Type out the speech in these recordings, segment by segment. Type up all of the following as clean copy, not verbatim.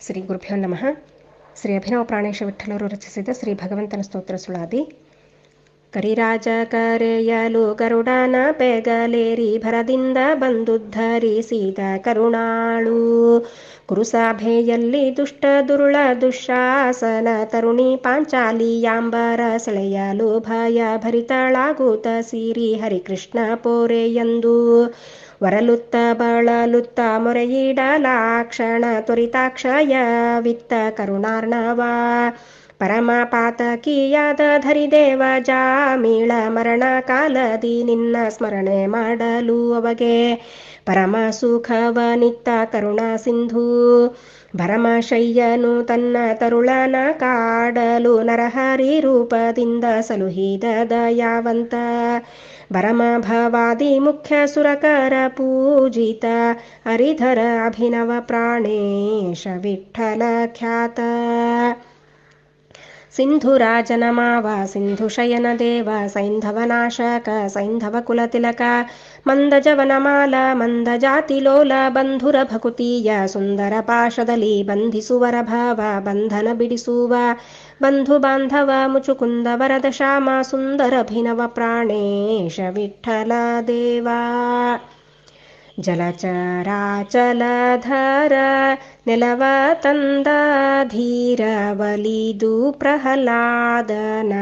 ಶ್ರೀ ಗುರುಭ್ಯೋ ನಮಃ. ಶ್ರೀ ಅಭಿನವ ಪ್ರಾಣೇಶ ವಿಠಲರು ರಚಿಸಿದ ಶ್ರೀ ಭಗವಂತನ ಸ್ತೋತ್ರ ಸುಳಾದಿ. ಕರಿರಾಜ ಕರೆಯಲು ಗರುಡನ ಪೆಗಲೇರಿ ಭರದಿಂದ ಬಂದುದ್ಧರಿಸಿದ ಕರುಣಾಳು. ಕುರುಸಭೆಯಲ್ಲಿ ದುಷ್ಟ ದುರುಳ ದುಶ್ಯಾಸನ ತರುಣಿ ಪಾಂಚಾಲಿಯಾಂಬರ ಸೆಳೆಯಲು ಭಯ ಭರಿತಳಾಗುತ್ತ ಸಿರಿ ಹರಿಕೃಷ್ಣ ಪೋರೆಯಂದು ವರಲುತ್ತ ಬಳಲುತ್ತ ಮೊರೆಯಿಡಲಾಕ್ಷಣ ತ್ವರಿತಾಕ್ಷಯವಿತ್ತ ಕರುಣಾರ್ಣವ. ಪರಮ ಪಾತಕಿಯಾದ ಧರಿದೇವ ಜಾಮೀಳ ಮರಣ ಕಾಲದಿ ನಿನ್ನ ಸ್ಮರಣೆ ಮಾಡಲು ಅವಗೆ ಪರಮ ಸುಖವನಿತ್ತ ಕರುಣ ಸಿಂಧು. ಭರಮಶಯ್ಯನು ತನ್ನ ತರುಳನ ಕಾಡಲು ನರಹರಿ ರೂಪದಿಂದ ಸಲುಹಿದ ದಯಾವಂತ. ಭರಮ ಭವಾದಿ ಮುಖ್ಯ ಸುರಕರ ಪೂಜಿತ ಹರಿಧರ ಅಭಿನವ ಪ್ರಾಣೇಶ ವಿಠಲ ಖ್ಯಾತ. ಸಿಂಧುರಾಜನ ಮಾವ ಸಿಂಧು ಶಯನ ದೇವ ಸೈಂಧವನಾಶಕ ಸೈಂಧವ ಕುಲತಿಲಕ. ಮಂದಜವನಮಾಲ ಮಂದ ಜಾತಿಲೋಲ ಬಂಧುರ ಭಕುತಿಯ ಸುಂದರ ಪಾಶದಲ್ಲಿ ಬಂಧಿಸುವರ ಭಾವ ಬಂಧನ ಬಿಡಿಸುವ ಬಂಧು ಬಾಂಧವ ಮುಚುಕುಂದ ವರದ ಶ್ಯಾಮ ಸುಂದರ ಅಭಿನವ ಪ್ರಾಣೇಶ ವಿಠಲ ದೇವ. ಜಲಚರಾಚಲಧರ ನೆಲವ ತಂದ ಧೀರ ಬಲಿದು ಪ್ರಹ್ಲಾದನ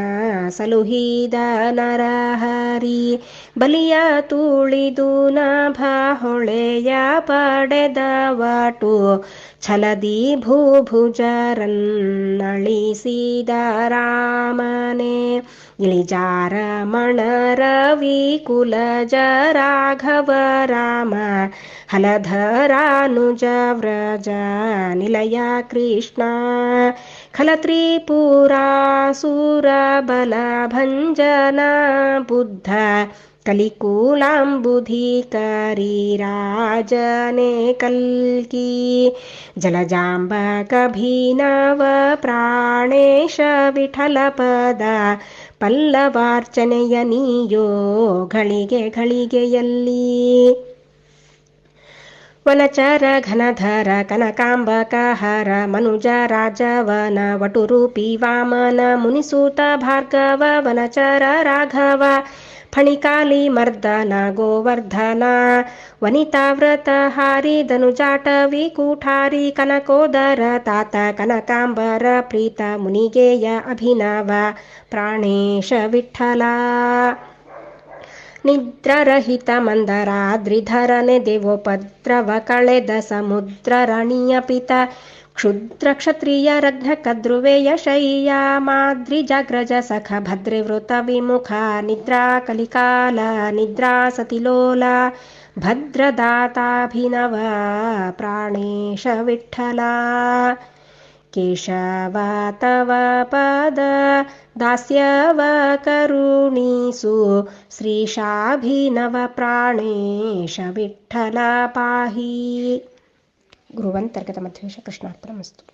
ಸಲುಹಿದ ನರಹರಿ. ಬಲಿಯ ತುಳಿದು ನಭ ಹೊಳೆಯ ಪಡೆದ ವಾಟು ಛಲದಿ ಭೂಭುಜರನ್ನಳಿಸಿದ ರಾಮನೇ. ಇಳಿಜಾರ ಮಣರವಿ ಕುಲಜ ರಾಘವ ರಾಮ ಹಲಧರಾನುಜ ವ್ರಜ ನಿಲಯ ಕೃಷ್ಣ. ಖಲತ್ರಿಪುರಾಸುರ ಬಲ ಭಂಜನ ಬುದ್ಧ ಕಲಿಕೂಲಾಂಬುಧಿ ಕರಿರಾಜನೆ ಕಲ್ಕಿ. ಜಲಜಾಂಬಕಭಿನವ ಪ್ರಾಣೇಶ ವಿಠಲ ಪದ ಪಲ್ಲವಾರ್ಚನೆಯ ನೀಯೋ ಘಳಿಗೆ ಘಳಿಗೆಯಲ್ಲಿ. ವನಚರ ಘನಧರ ಕನಕಾಂಬಕಹರ ಮನುಜ ರಾಜವನ ವಟುರೂಪಿ ವಾಮನ ಮುನಿಸೂತ ಭಾರ್ಗವ ವನಚರ ರಾಘವ ಫಣಿಕಾಲಿ ಮರ್ದನ ಗೋವರ್ಧನ. ವನಿತಾವ್ರತ ಹಾರಿ ಧನುಜಾಟವಿ ಕೂಠಾರಿ ಕನಕೋದರ ತಾತ ಕನಕಾಂಬರ ಪ್ರೀತ ಮುನಿಗೇಯ ಅಭಿನವ ಪ್ರಾಣೇಶ ವಿಠಲ. ನಿದ್ರರಹಿತ ಮಂದರಾದ್ರಿಧರನೆ ದೇವೋಪದ್ರವ ಕಳೆದ ಸಮುದ್ರ ರಾಣಿಯ ಪಿತ. ಕ್ಷುದ್ರ ಕ್ಷತ್ರಿಯ ರಘ್ನ ಕದ್ರುವೆಯ ಶಯ್ಯ ಮಾದ್ರಿ ಜಾಗ್ರಜ ಸಖ ಭದ್ರವೃತ ವಿಮುಖ. ನಿದ್ರಾ ಕಲಿಕಾಲ ನಿದ್ರಾ ಸತಿಲೋಲ ಭದ್ರದಾತಾಭಿನವ ಪ್ರಾಣೇಶ ವಿಠಲ. ಕೇಶವ ತವ ಪದ ದಾಸ್ಯವ ಕರುಣಿಸು ಶ್ರೀಶಾಭಿನವ ಪ್ರಾಣೇಶ ವಿಠಲ ಪಾಹಿ. ಗುರುವಂತರ್ಗತ ಮಧ್ವೇಶ ಕೃಷ್ಣಾರ್ಪಣಮಸ್ತು.